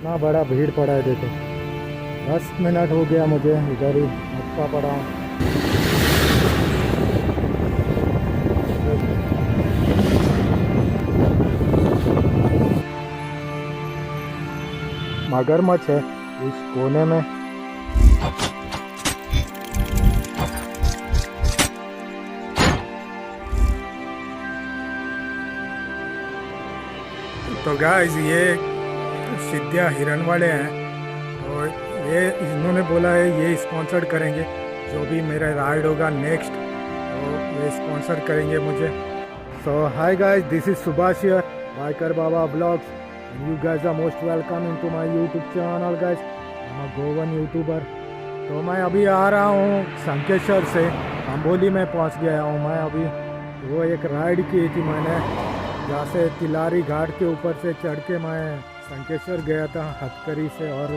इतना बड़ा भीड़ पड़ा है देखो। 10 मिनट हो गया मुझे इधर ही अटका पड़ा हूँ। मगरमच्छ है इस कोने में। तो गाइस ये सिद्धिया हिरन वाले हैं। तो ये इन्होंने बोला है ये स्पॉन्सर करेंगे जो भी मेरा राइड होगा नेक्स्ट, तो ये स्पॉन्सर करेंगे मुझे। So hi guys, this is Subhash here, biker Baba vlogs, and you guys are most welcome into my YouTube channel guys. I am a Goan YouTuber. तो मैं अभी आ रहा हूँ संकेश्वर से, अंबोली में पहुँच गया हूँ मैं अभी। वो एक राइड की थी मैंने, जहाँ से तिलारी घाट के ऊपर से चढ़ के मैं संकेश्वर गया था हथकरी से, और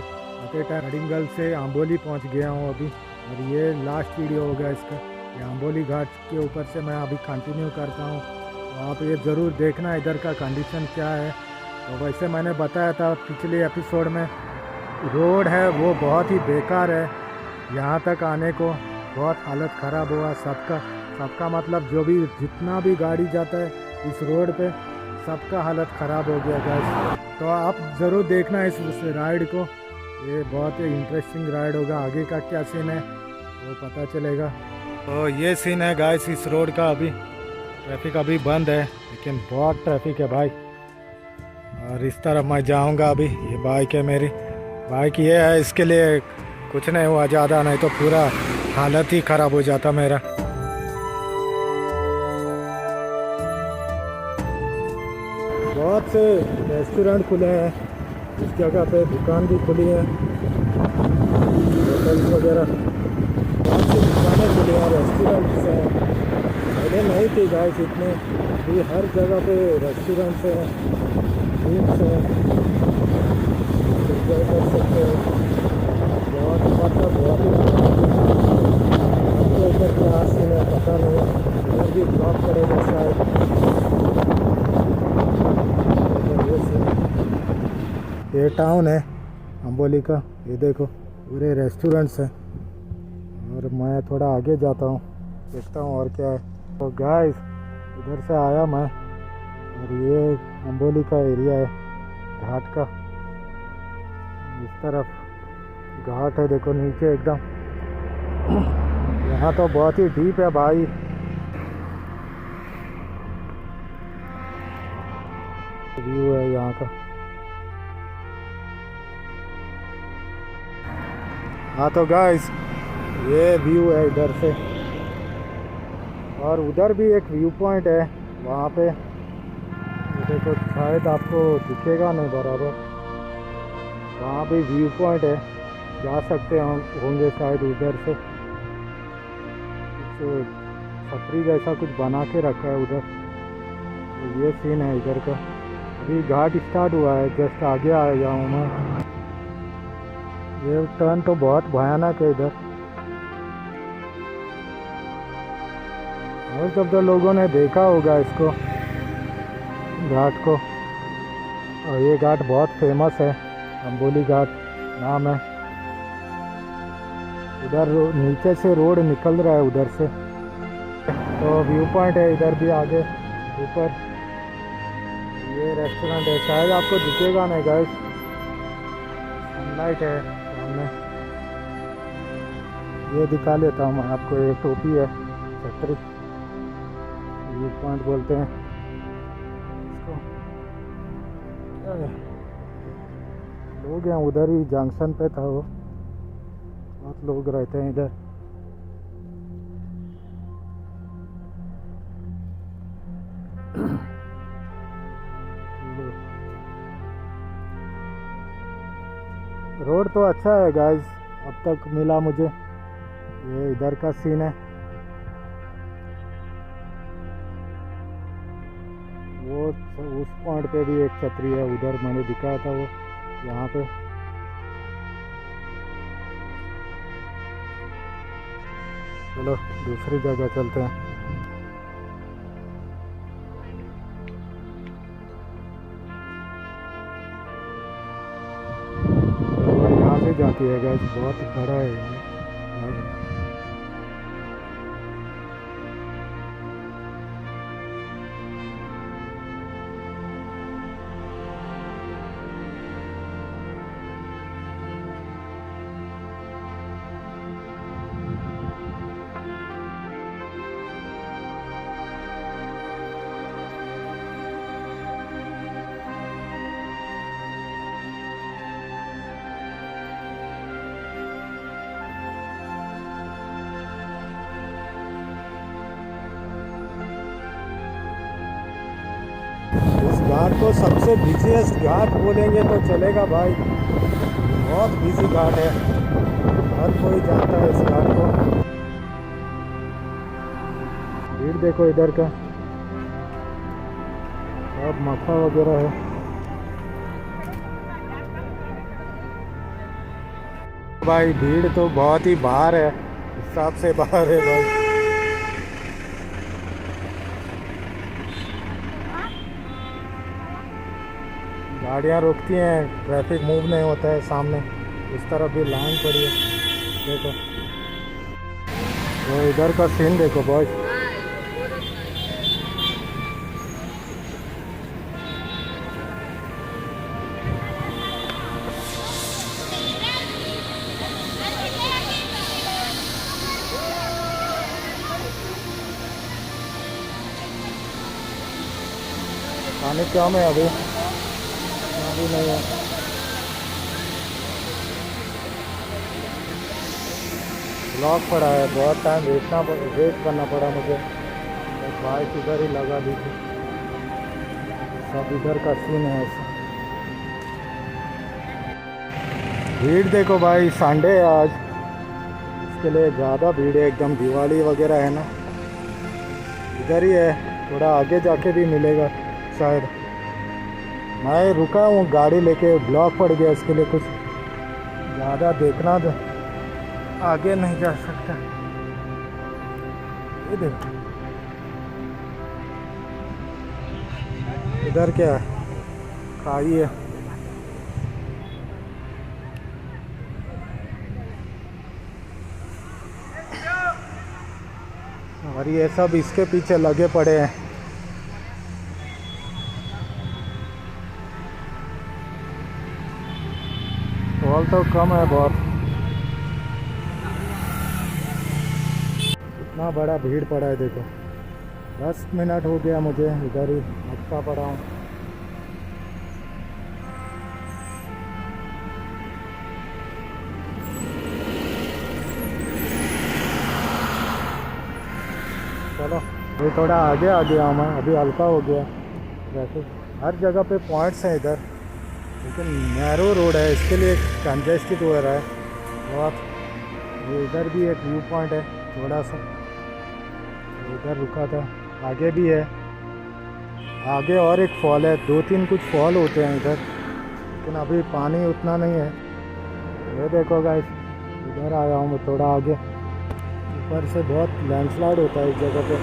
हडिंगल से अंबोली पहुंच गया हूं अभी। और ये लास्ट वीडियो होगा इसका। ये अंबोली घाट के ऊपर से मैं अभी कंटिन्यू करता हूं, तो आप ये ज़रूर देखना इधर का कंडीशन क्या है। तो वैसे मैंने बताया था पिछले एपिसोड में, रोड है वो बहुत ही बेकार है। यहाँ तक आने को बहुत हालत ख़राब हुआ सबका मतलब जो भी जितना भी गाड़ी जाता है इस रोड पे, सबका हालत ख़राब हो गया गाइस। तो आप ज़रूर देखना इस राइड को, ये बहुत ही इंटरेस्टिंग राइड होगा। आगे का क्या सीन है वो पता चलेगा। तो ये सीन है गाइस इस रोड का। अभी ट्रैफिक अभी बंद है, लेकिन बहुत ट्रैफिक है भाई। और इस तरफ मैं जाऊंगा अभी। ये बाइक है मेरी, बाइक ये है, इसके लिए कुछ नहीं हुआ ज़्यादा, नहीं तो पूरा हालत ही ख़राब हो जाता मेरा। बहुत से रेस्टोरेंट खुले हैं इस जगह पे, दुकान भी खुली है, होटल वगैरह बहुत सी दुकानें खुली हैं, रेस्टोरेंट्स हैं। पहले नहीं थी गाइस इतने, अभी हर जगह पे रेस्टोरेंट्स हैं, रूम्स हैं, एंजॉय कर सकते हो। बहुत मतलब बहुत ही इधर क्या सीन है पता नहीं, इधर भी ब्लॉक पड़ेगा शायद। ये टाउन है अंबोली का, ये देखो पूरे रेस्टोरेंट्स हैं। और मैं थोड़ा आगे जाता हूँ, देखता हूँ और क्या है। तो गाइस इधर से आया मैं, और ये अंबोली का एरिया है घाट का। इस तरफ घाट है देखो नीचे एकदम। यहाँ तो बहुत ही डीप है भाई। व्यू है यहाँ का। हाँ तो गाइस ये व्यू है इधर से, और उधर भी एक व्यू पॉइंट है वहाँ पे। देखो शायद आपको दिखेगा नहीं बराबर, वहाँ भी व्यू पॉइंट है, जा सकते होंगे शायद उधर से। कुछ छतरी जैसा कुछ बना के रखा है उधर। तो ये सीन है इधर का। अभी घाट स्टार्ट हुआ है, जस्ट आगे आ गया हूँ मैं। ये टर्न तो बहुत भयानक है इधर। और जब तो लोगों ने देखा होगा इसको घाट को, और ये घाट बहुत फेमस है, अंबोली घाट नाम है। उधर नीचे से रोड निकल रहा है उधर से। तो व्यू पॉइंट है इधर भी आगे ऊपर। ये रेस्टोरेंट है, शायद आपको दिखेगा नहीं गाइस, सनलाइट है सामने। ये दिखा लेता हूँ मैं आपको, ये टोपी है, छतरी, व्यू पॉइंट बोलते हैं इसको। क्या है, लोग हैं उधर ही, जंक्शन पे था वो, बहुत लोग रहते हैं इधर। रोड तो अच्छा है गाइस अब तक मिला मुझे। ये इधर का सीन है, वो उस पॉइंट पे भी एक छतरी है, उधर मैंने दिखाया था वो यहाँ पे। चलो दूसरी जगह चलते हैं। आगे जाती है गैस, बहुत बड़ा है ये। इस घाट को सबसे बिजीएस्ट घाट बोलेंगे तो चलेगा भाई, बहुत बिजी घाट है, हर कोई जानता है इस घाट को। भीड़ देखो इधर का, सब मक्खा वगैरह है। भाई भीड़ तो बहुत ही बाहर है, हिसाब से बाहर है भाई। गाड़ियाँ रुकती हैं, ट्रैफिक मूव नहीं होता है सामने। इस तरफ भी लाइन पड़ी है देखो, तो इधर का सीन देखो बॉयज। पानी कम है अभी नहीं है। ब्लॉक पड़ा है, बहुत टाइम वेट करना पड़ा मुझे, बाइक इधर ही लगा दी थी। सब इधर का सीन है ऐसा। भीड़ देखो भाई, संडे है आज, इसके लिए ज़्यादा भीड़ है एकदम। दिवाली वगैरह है ना, इधर ही है, थोड़ा आगे जाके भी मिलेगा शायद। मैं रुका हूँ गाड़ी लेके, ब्लॉक पड़ गया, इसके लिए कुछ ज़्यादा देखना दो, आगे नहीं जा सकता। ये देखो इधर क्या है, खाई है। और ये सब इसके पीछे लगे पड़े हैं। टोल तो कम है बहुत, इतना बड़ा भीड़ पड़ा है देखो। 10 मिनट हो गया मुझे इधर ही अटका पड़ा हूँ। चलो ये थोड़ा आगे आ गया मैं, अभी हल्का हो गया। वैसे हर जगह पे पॉइंट्स हैं इधर, लेकिन नैरो रोड है, इसके लिए कंजेस्टेड हो रहा है बहुत। ये इधर भी एक व्यू पॉइंट है थोड़ा सा, इधर रुका था। आगे भी है, आगे और एक फॉल है, 2-3 कुछ फॉल होते हैं इधर, लेकिन अभी पानी उतना नहीं है। ये देखो गाइस, इधर आया हूँ मैं थोड़ा आगे, ऊपर से बहुत लैंडस्लाइड होता है इस जगह पे,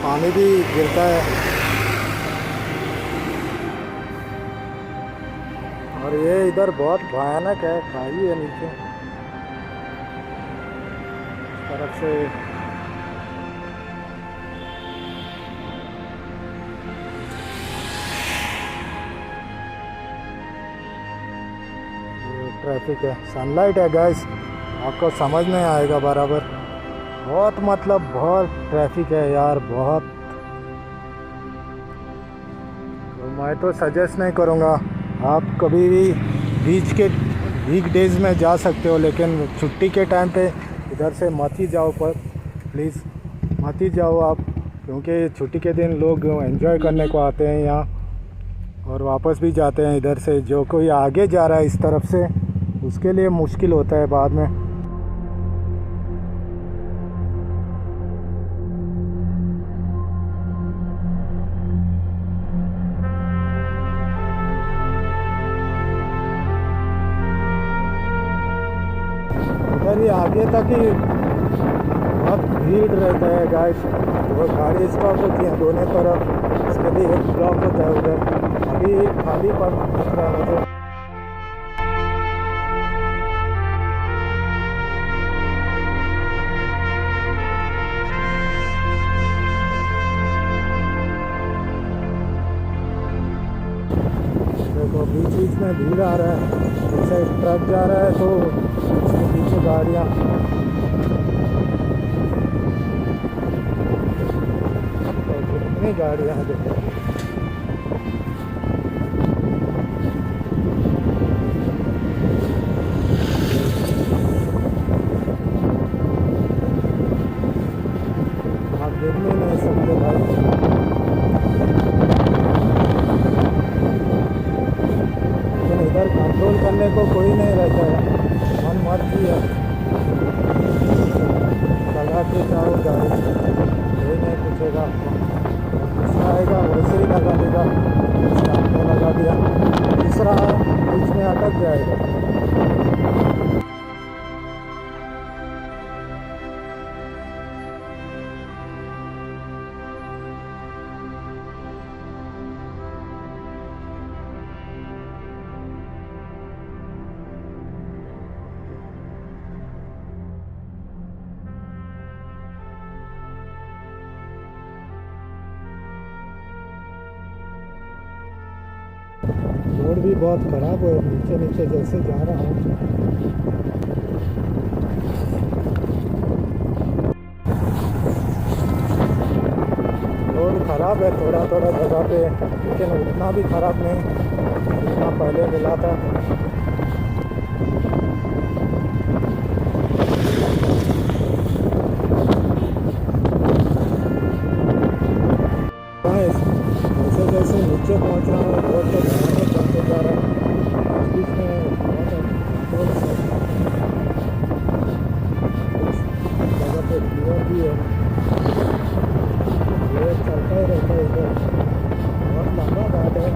पानी भी गिरता है। और ये इधर बहुत भयानक है, खाई है नीचे तरफ से। ट्रैफिक है, सनलाइट है गाइस, आपको समझ नहीं आएगा बराबर। बहुत मतलब बहुत ट्रैफिक है यार, बहुत। तो मैं तो सजेस्ट नहीं करूँगा, आप कभी भी वीक डेज़ में जा सकते हो, लेकिन छुट्टी के टाइम पे इधर से मत ही जाओ, पर प्लीज़ मत ही जाओ आप, क्योंकि छुट्टी के दिन लोग एंजॉय करने को आते हैं यहाँ और वापस भी जाते हैं इधर से। जो कोई आगे जा रहा है इस तरफ से, उसके लिए मुश्किल होता है बाद में। इधर ही आगे तक ही बहुत भीड़ रहता है गाइस, वो गाड़ी स्टॉप होती है दोनों तरफ, इसके लिए एक ब्लॉक होता है उधर। अभी खाली पर दिख रहा है मुझे। बीच बीच में भीड़ आ रहा है, जैसे ट्रक जा रहा है तो उसके पीछे गाड़ियाँ। तो कितनी गाड़ियाँ हैं देखो। आप गिरने नहीं सकते भाई, लेकिन इधर कंट्रोल करने को कोई नहीं रहता है, मन मर्जी है, लगा के जाओ गाड़ी, कोई नहीं पूछेगा आपको। दूसरा आएगा वैसे ही लगा देगा, सामने लगा दिया, तीसरा बीच में अटक जाएगा। रोड भी बहुत ख़राब है, नीचे नीचे जैसे जा रहा हूँ। रोड ख़राब है थोड़ा थोड़ा जगह पे, लेकिन उतना भी ख़राब नहीं जितना पहले मिला था। जैसे जैसे नीचे पहुँच रहा हूँ रोड तो भयानक बनते जा रहा है, बीच में बहुत जगह पे क्लियर भी है, ये चलता ही रहता है इधर। बहुत लंबा घाट है,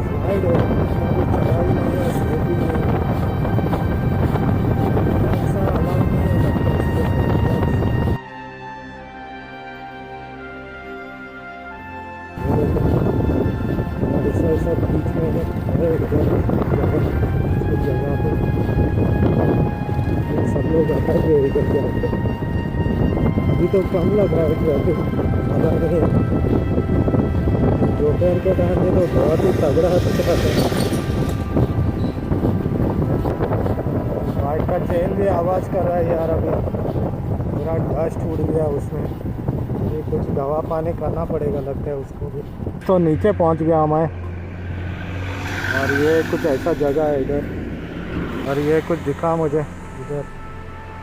स्लाइड है, इतना भी चढ़ाई नहीं है, स्लिप भी नहीं है, ऐसा अलाउ नहीं है। सब बीच में है इधर कुछ जगह पे, सब लोग अटक गए इधर जाके। अभी तो कम लग रहा है ट्रैफिक, ज़्यादा नहीं है। दोपहर के टाइम में तो बहुत ही तगड़ा रहता है। बाइक का चेन भी आवाज़ कर रहा है यार, अभी पूरा डस्ट उड़ गया उसमें। ये कुछ दवा पानी करना पड़ेगा लगता है उसको भी। तो नीचे पहुंच गया मैं, और ये कुछ ऐसा जगह है इधर, और ये कुछ दिखा मुझे इधर,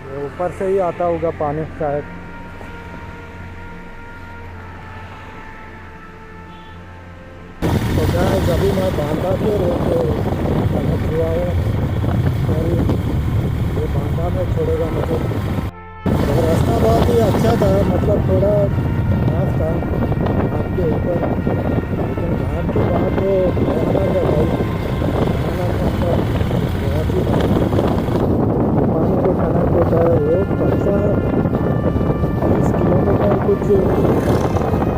ये ऊपर से ही आता होगा पानी शायद। तो क्या है, अभी मैं बांदा के रोड पे कनेक्ट हुआ है, और ये बांदा में छोड़ेगा मुझे। तो रास्ता बहुत ही अच्छा था, मतलब थोड़ा खास था आपके ऊपर, लेकिन घाट के बाद वो भयानक है भाई, भयानक मतलब बहुत ही पानी को खनक होता है। वो कच्चा 30 किलोमीटर कुछ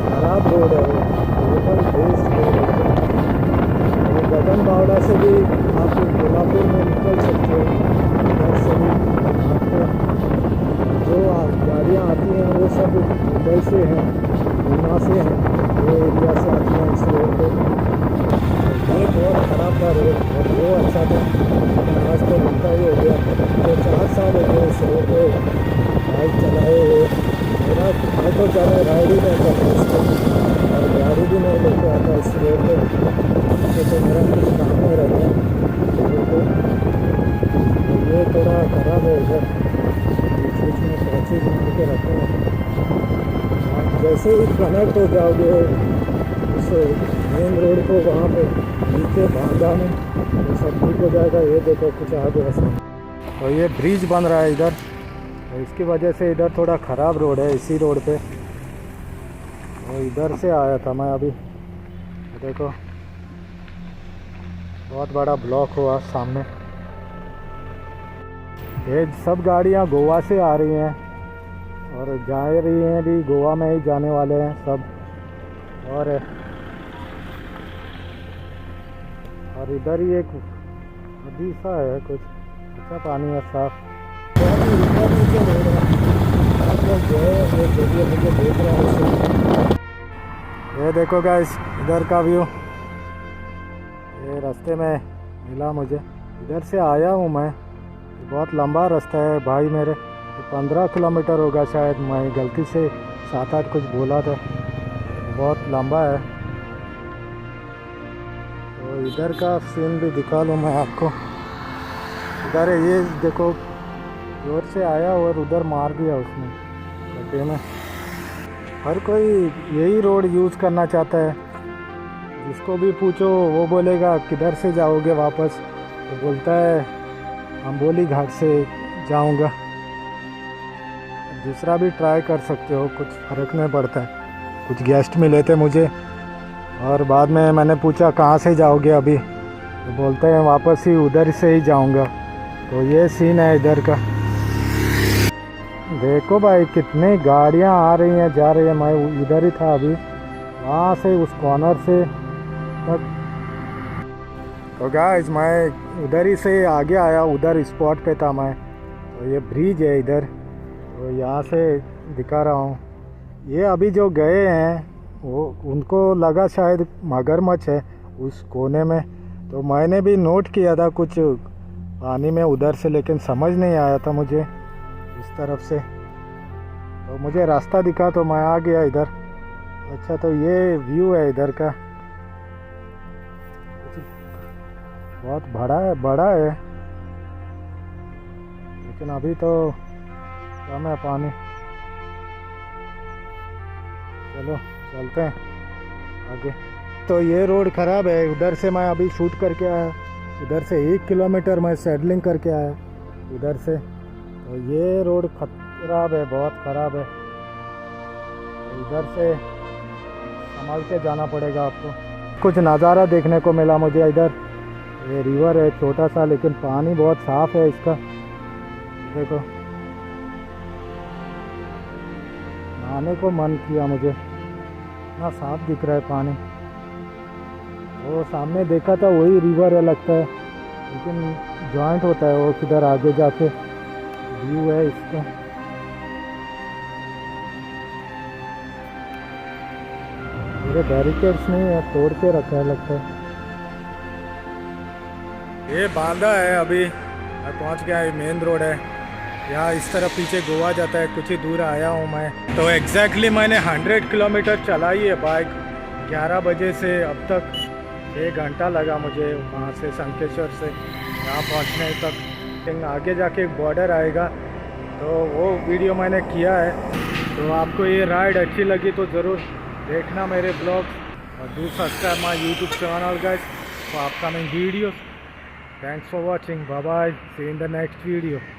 खराब रोड है, वो एकदम बेस्ट रोड है। वो गगन बावड़ा से भी आप कोल्हापुर में निकल सकते हो, उधर से भी आपको जो गाड़ियाँ आती हैं वो सब मुंबई से हैं, पूना से हैं, वो एरिया से आती हैं इस रोड पे। ये बहुत ख़राब था रोड, और वो अच्छा था, आज तो उल्टा ही हो गया। तो 4 साल हो गए इस रोड पे बाइक चलाए हुए, मेरा मैं तो ज़्यादा राइड ही नहीं करता इस पर, और गाड़ी भी नहीं लेके आता इस रोड पे, तो मेरा कुछ काम नहीं रहता रोड पे। तो ये थोड़ा ख़राब है इधर, बीच में पहुँचे बना के रखे हैं। जैसे ही कनेक्ट हो जाओगे उस मेन रोड को, वहाँ पे नीचे बांदा में तो सब ठीक हो जाएगा। ये देखो कुछ आगे रास्ता, तो ये ब्रिज बन रहा है इधर, तो इसकी वजह से इधर थोड़ा ख़राब रोड है इसी रोड पे। तो इधर से आया था मैं अभी, देखो बहुत बड़ा ब्लॉक हुआ सामने। ये सब गाड़ियाँ गोवा से आ रही हैं और जा रही हैं भी, गोवा में ही जाने वाले हैं सब। और इधर ही एक नदी सा है, कुछ अच्छा पानी है साफ, बहुत ही ऊपर नीचे रोड है। आप लोग जो है ये देखिए, मुझे देख रहे हैं ये देखो गाइस इधर का व्यू, ये रास्ते में मिला मुझे, इधर से आया हूँ मैं। बहुत लंबा रास्ता है भाई मेरे, 15 किलोमीटर होगा शायद, मैं गलती से 7-8 कुछ बोला था, बहुत लंबा है। तो इधर का सीन भी दिखा लूँ मैं आपको। इधर है, ये देखो जोर से आया और उधर मार दिया उसने गड्ढे में। हर कोई यही रोड यूज़ करना चाहता है, जिसको भी पूछो वो बोलेगा किधर से जाओगे वापस, तो बोलता है अंबोली घाट से जाऊंगा। दूसरा भी ट्राई कर सकते हो, कुछ फ़र्क नहीं पड़ता है। कुछ गेस्ट मिले थे मुझे और बाद में मैंने पूछा कहाँ से जाओगे अभी, तो बोलते हैं वापस ही उधर से ही जाऊंगा। तो ये सीन है इधर का। देखो भाई कितनी गाड़ियाँ आ रही हैं जा रही हैं, मैं इधर ही था अभी, वहाँ से उस कॉर्नर से तक। तो गाइस मैं उधर ही से आगे आया, उधर स्पॉट पे था मैं। तो ये ब्रिज है इधर, तो यहाँ से दिखा रहा हूँ। ये अभी जो गए हैं वो उनको लगा शायद मगरमच्छ है उस कोने में, तो मैंने भी नोट किया था कुछ पानी में उधर से, लेकिन समझ नहीं आया था मुझे इस तरफ से। तो मुझे रास्ता दिखा तो मैं आ गया इधर। अच्छा तो ये व्यू है इधर का, बहुत बड़ा है, लेकिन अभी तो कम है पानी। चलो चलते हैं आगे। तो ये रोड ख़राब है, उधर से मैं अभी शूट करके आया, उधर से 1 किलोमीटर मैं सैडलिंग करके आया उधर से। तो ये रोड ख़राब है, बहुत ख़राब है, तो इधर से संभाल के जाना पड़ेगा आपको। कुछ नज़ारा देखने को मिला मुझे इधर, ये रिवर है छोटा सा, लेकिन पानी बहुत साफ़ है इसका। देखो नहाने को मन किया मुझे, इतना साफ दिख रहा है पानी। वो सामने देखा था वही रिवर है लगता है, लेकिन जॉइंट होता है वो किधर आगे जाके व्यू है इसका। मेरे बैरिकेड्स नहीं है, तोड़ के रखा है लगता है। ये बांधा है, अभी मैं पहुंच गया, ये मेन रोड है। यहाँ इस तरफ पीछे गोवा जाता है, कुछ ही दूर आया हूँ मैं। तो एग्जैक्टली मैंने 100 किलोमीटर चलाई है बाइक, 11 बजे से अब तक 1 घंटा लगा मुझे वहाँ से संकेश्वर से यहाँ पहुँचने तक। आगे जाके एक बॉर्डर आएगा, तो वो वीडियो मैंने किया है। तो आपको ये राइड अच्छी लगी तो ज़रूर देखना मेरे ब्लॉग, और do subscribe my YouTube channel guys for upcoming videos. Thanks for watching. Bye bye. See you in the next video.